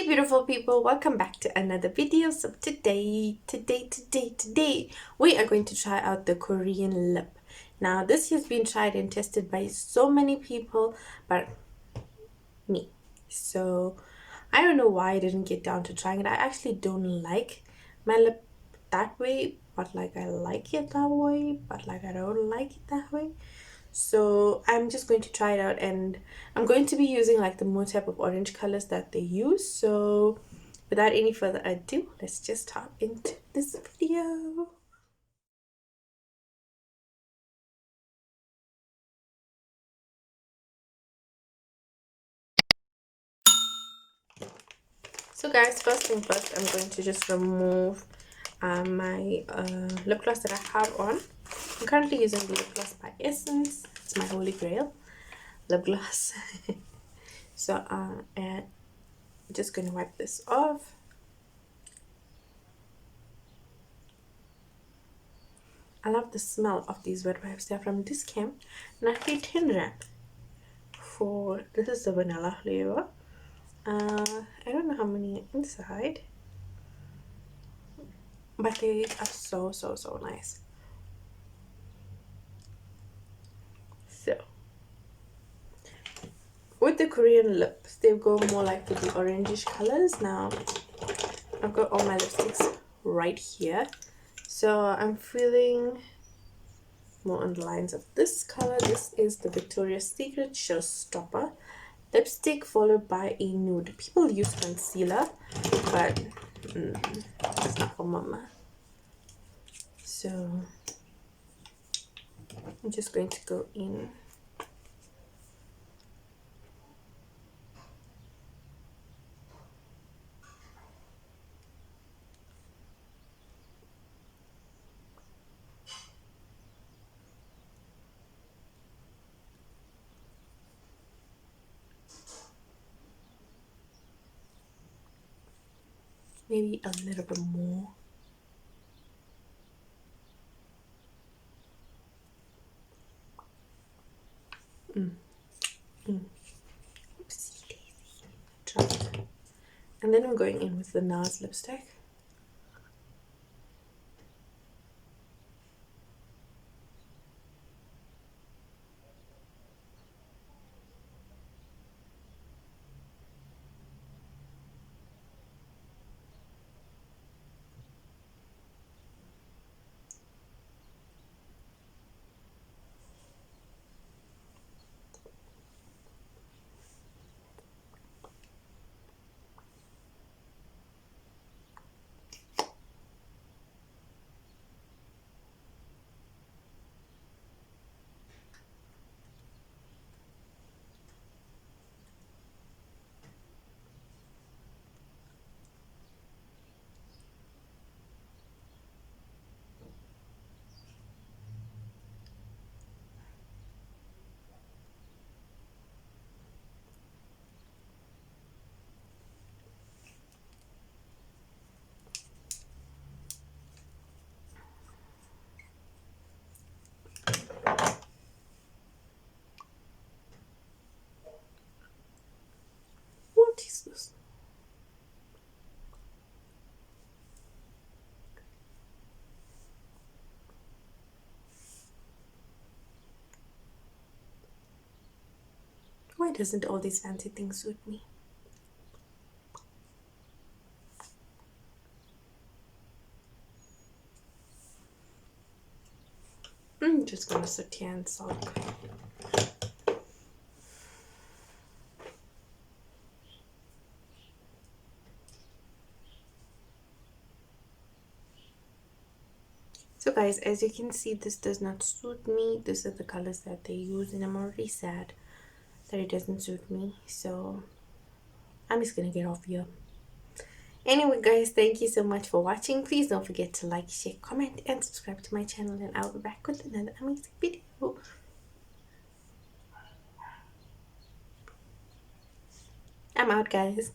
Hey beautiful people, welcome back to another video. So today we are going to try out the Korean lip. Now this has been tried and tested by so many people but me. So I don't know why I didn't get down to trying it. I actually don't like my lip that way, but like I like it that way, but like I don't like it that way. So I'm just going to try it out, and I'm going to be using like the more type of orange colors that they use. So without any further ado, let's just hop into this video. So guys, first thing first, I'm going to just remove my lip gloss that I have on. I'm currently using the lip gloss by Essence. It's my holy grail lip gloss. So and I'm just going to wipe this off. I love the smell of these wet wipes. They're from Discam and I paid 10 rand for, this is the vanilla flavor. I don't know how many inside, but they are so nice. So with the Korean lips, they go more like with the orangish colors. Now I've got all my lipsticks right here, so I'm feeling more on the lines of this color. This is the Victoria's Secret Showstopper lipstick, followed by a nude. People use concealer, but it's not for mama. So I'm just going to go in. Maybe a little bit more. Oopsie daisy. And then we're going in with the NARS lipstick. What is this? Why doesn't all these fancy things suit me? I'm just gonna sit here and sulk. So guys, as you can see, this does not suit me. These are the colors that they use, and I'm already sad that it doesn't suit me. So I'm just gonna get off here. Anyway guys, thank you so much for watching. Please don't forget to like, share, comment, and subscribe to my channel, and I'll be back with another amazing video. I'm out guys.